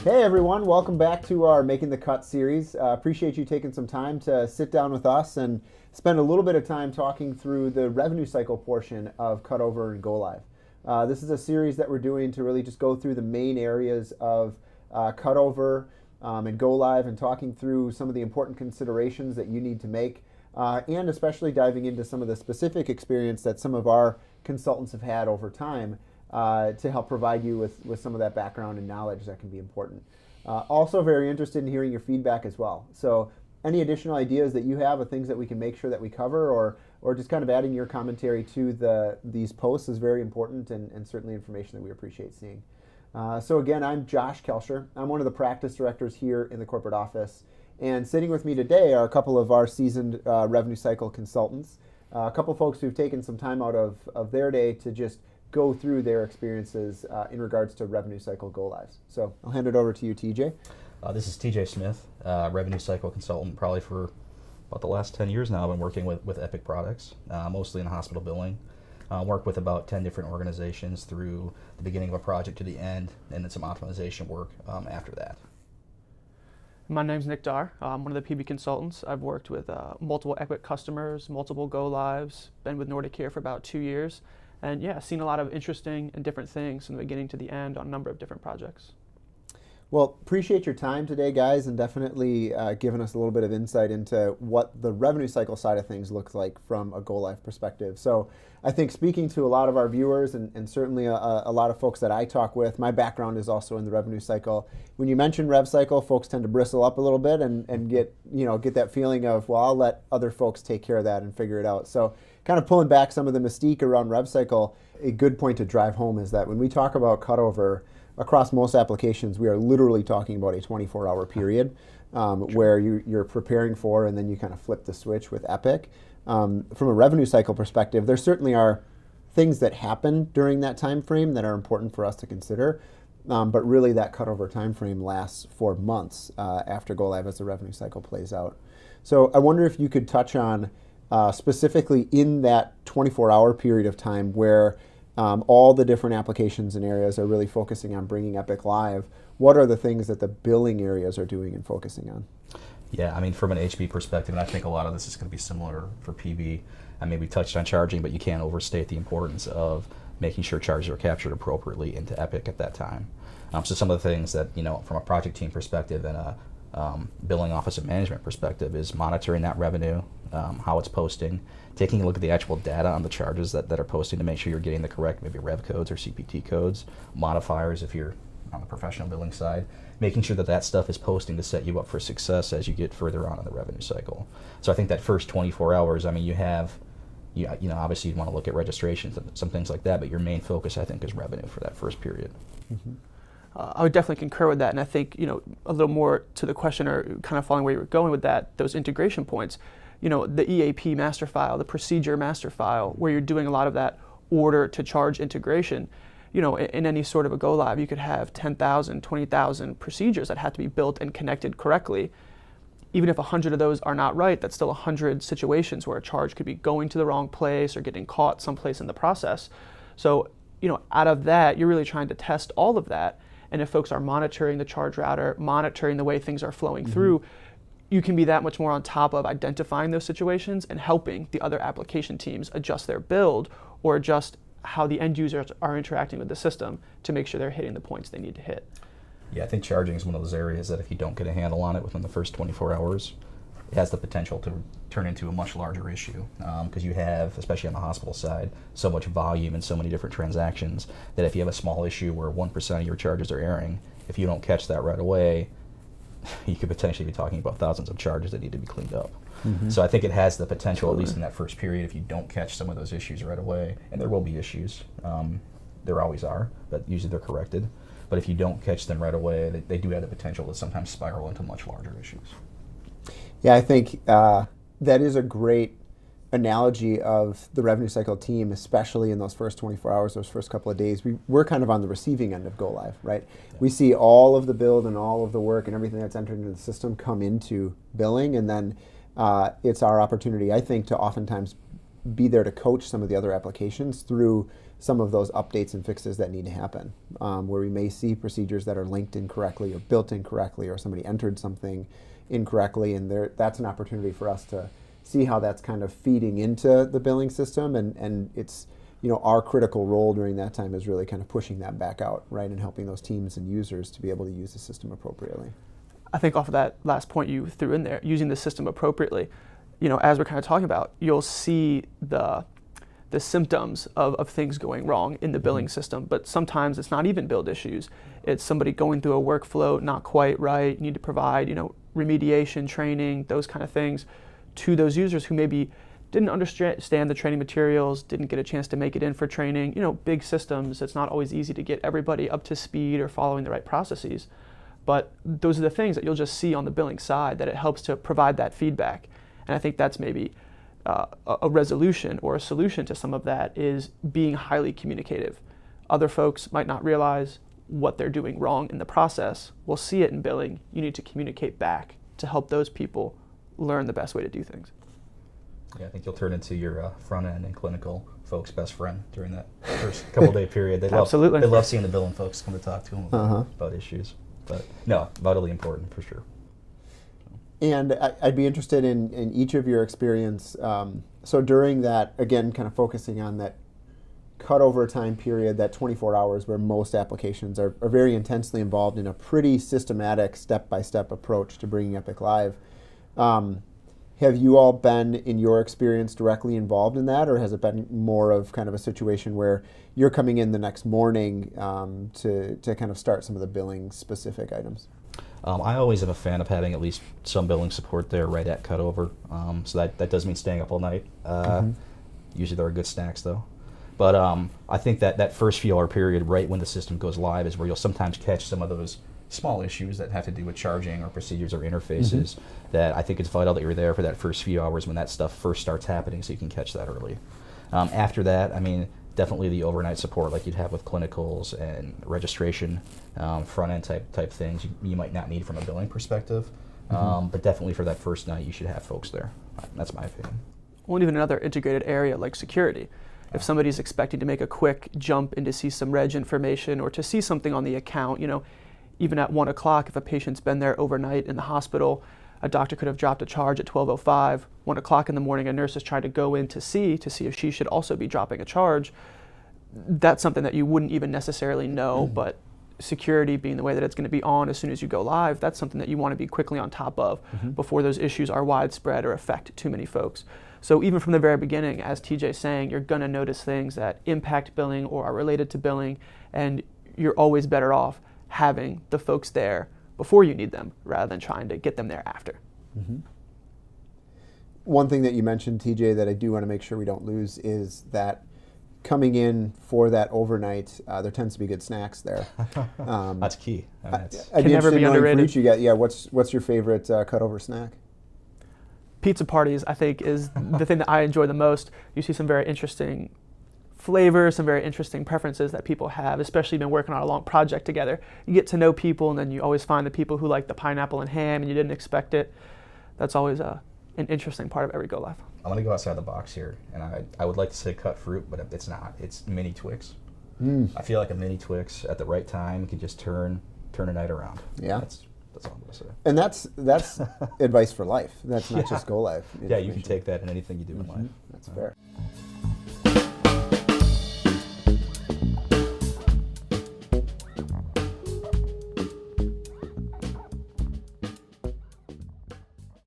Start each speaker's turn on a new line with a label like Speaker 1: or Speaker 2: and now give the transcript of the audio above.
Speaker 1: Hey everyone, welcome back to our Making the Cut series. Appreciate you taking some time to sit down with us and spend a little bit of time talking through the revenue cycle portion of Cutover and Go Live. This is a series that we're doing to really just go through the main areas of Cutover and Go Live and talking through some of the important considerations that you need to make and especially diving into some of the specific experience that some of our consultants have had over time to help provide you with some of that background and knowledge that can be important. Also very interested in hearing your feedback as well. So any additional ideas that you have of things that we can make sure that we cover or just kind of adding your commentary to these posts is very important and certainly information that we appreciate seeing. So again, I'm Josh Kalscheur. I'm one of the practice directors here in the corporate office. And sitting with me today are a couple of our seasoned revenue cycle consultants, a couple folks who've taken some time out of their day to just go through their experiences in regards to revenue cycle go lives. So I'll hand it over to you, TJ.
Speaker 2: This is TJ Smith, revenue cycle consultant, probably for about the last 10 years now. I've been working with Epic products, mostly in hospital billing. Worked with about 10 different organizations through the beginning of a project to the end, and then some optimization work after that.
Speaker 3: My name's Daar. I'm one of the PB consultants. I've worked with multiple Epic customers, multiple go lives, been with Nordic here for about 2 years. And yeah, seen a lot of interesting and different things from the beginning to the end on a number of different projects.
Speaker 1: Well, appreciate your time today, guys, and definitely giving us a little bit of insight into what the revenue cycle side of things looks like from a go-live perspective. So I think speaking to a lot of our viewers and certainly a lot of folks that I talk with, my background is also in the revenue cycle. When you mention Rev Cycle, folks tend to bristle up a little bit and get that feeling of, well, I'll let other folks take care of that and figure it out. So kind of pulling back some of the mystique around Rev Cycle, a good point to drive home is that when we talk about Cutover, across most applications, we are literally talking about a 24-hour period where you're preparing for and then you kind of flip the switch with Epic. From a revenue cycle perspective, there certainly are things that happen during that time frame that are important for us to consider, but really that Cutover time frame lasts for months after Go Live as the revenue cycle plays out. So I wonder if you could touch on specifically in that 24-hour period of time where all the different applications and areas are really focusing on bringing Epic live. What are the things that the billing areas are doing and focusing on?
Speaker 2: Yeah, I mean, from an HB perspective, and I think a lot of this is going to be similar for PB. I mean, we touched on charging, but you can't overstate the importance of making sure charges are captured appropriately into Epic at that time. So some of the things that, from a project team perspective and a billing office and management perspective is monitoring that revenue, how it's posting, taking a look at the actual data on the charges that are posting to make sure you're getting the correct maybe rev codes or CPT codes, modifiers if you're on the professional billing side, making sure that stuff is posting to set you up for success as you get further on in the revenue cycle. So I think that first 24 hours, I mean, you have, obviously you want to look at registrations and some things like that, but your main focus, I think, is revenue for that first period.
Speaker 1: Mm-hmm.
Speaker 3: I would definitely concur with that, and I think, a little more to the question or kind of following where you were going with that, those integration points, the EAP master file, the procedure master file, where you're doing a lot of that order to charge integration. In any sort of a go live, you could have 10,000, 20,000 procedures that have to be built and connected correctly. Even if 100 of those are not right, that's still 100 situations where a charge could be going to the wrong place or getting caught someplace in the process. So, out of that, you're really trying to test all of that. And if folks are monitoring the charge router, monitoring the way things are flowing through, you can be that much more on top of identifying those situations and helping the other application teams adjust their build or adjust how the end users are interacting with the system to make sure they're hitting the points they need to hit.
Speaker 2: Yeah, I think charging is one of those areas that if you don't get a handle on it within the first 24 hours, it has the potential to turn into a much larger issue because you have, especially on the hospital side, so much volume and so many different transactions that if you have a small issue where 1% of your charges are erring, if you don't catch that right away, you could potentially be talking about thousands of charges that need to be cleaned up. Mm-hmm. So I think it has the potential, at least in that first period, if you don't catch some of those issues right away, and there will be issues, there always are, but usually they're corrected. But if you don't catch them right away, they do have the potential to sometimes spiral into much larger issues.
Speaker 1: Yeah, I think that is a great analogy of the revenue cycle team, especially in those first 24 hours, those first couple of days. We're kind of on the receiving end of Go Live, right? Yeah. We see all of the build and all of the work and everything that's entered into the system come into billing, and then it's our opportunity, I think, to oftentimes be there to coach some of the other applications through some of those updates and fixes that need to happen, where we may see procedures that are linked incorrectly or built incorrectly, or somebody entered something incorrectly, and that's an opportunity for us to see how that's kind of feeding into the billing system, and it's, our critical role during that time is really kind of pushing that back out, right, and helping those teams and users to be able to use the system appropriately.
Speaker 3: I think off of that last point you threw in there, using the system appropriately, as we're kind of talking about, you'll see the symptoms of things going wrong in the billing system, but sometimes it's not even build issues. It's somebody going through a workflow not quite right. You need to provide, remediation, training, those kind of things to those users who maybe didn't understand the training materials, didn't get a chance to make it in for training. Big systems, it's not always easy to get everybody up to speed or following the right processes. But those are the things that you'll just see on the billing side, that it helps to provide that feedback. And I think that's maybe a resolution or a solution to some of that, is being highly communicative. Other folks might not realize what they're doing wrong in the process. We'll see it in billing. You need to communicate back to help those people learn the best way to do things.
Speaker 2: Yeah, I think you'll turn into your front end and clinical folks' best friend during that first couple day period.
Speaker 3: Absolutely.
Speaker 2: They love seeing the billing folks come to talk to them about issues. But no, vitally important for sure.
Speaker 1: And I'd be interested in each of your experience. So during that, again, kind of focusing on that cutover time period, that 24 hours where most applications are very intensely involved in a pretty systematic step-by-step approach to bringing Epic live. Have you all been, in your experience, directly involved in that, or has it been more of kind of a situation where you're coming in the next morning to kind of start some of the billing specific items?
Speaker 2: I always am a fan of having at least some billing support there right at cutover. So that does mean staying up all night. Usually there are good snacks though. But I think that first few hour period right when the system goes live is where you'll sometimes catch some of those small issues that have to do with charging or procedures or interfaces that I think it's vital that you're there for that first few hours when that stuff first starts happening, so you can catch that early. After that, definitely the overnight support like you'd have with clinicals and registration, front end type things you might not need from a billing perspective, but definitely for that first night you should have folks there. That's my opinion.
Speaker 3: Well, even another integrated area like security. If somebody's expecting to make a quick jump in to see some reg information or to see something on the account, even at 1 o'clock, if a patient's been there overnight in the hospital, a doctor could have dropped a charge at 12:05. 1 o'clock in the morning, a nurse is trying to go in to see if she should also be dropping a charge. That's something that you wouldn't even necessarily know, but security being the way that it's going to be on as soon as you go live, that's something that you want to be quickly on top of before those issues are widespread or affect too many folks. So even from the very beginning, as TJ's saying, you're going to notice things that impact billing or are related to billing, and you're always better off having the folks there before you need them rather than trying to get them there after.
Speaker 1: One thing that you mentioned, TJ, that I do want to make sure we don't lose is that coming in for that overnight, there tends to be good snacks there.
Speaker 2: That's key.
Speaker 1: I'd
Speaker 3: Can never be underrated.
Speaker 1: What's your favorite cutover snack?
Speaker 3: Pizza parties, I think, is the thing that I enjoy the most. You see some very interesting flavors, some very interesting preferences that people have, especially been working on a long project together. You get to know people, and then you always find the people who like the pineapple and ham, and you didn't expect it. That's always an interesting part of every Go Live.
Speaker 2: I'm going to go outside the box here, and I would like to say cut fruit, but it's not. It's mini Twix. I feel like a mini Twix at the right time can just turn a night around.
Speaker 1: Yeah.
Speaker 2: That's all I'm going to say.
Speaker 1: And that's advice for life. That's not just Go Live.
Speaker 2: Yeah, you can take that in anything you do in life.
Speaker 1: That's fair.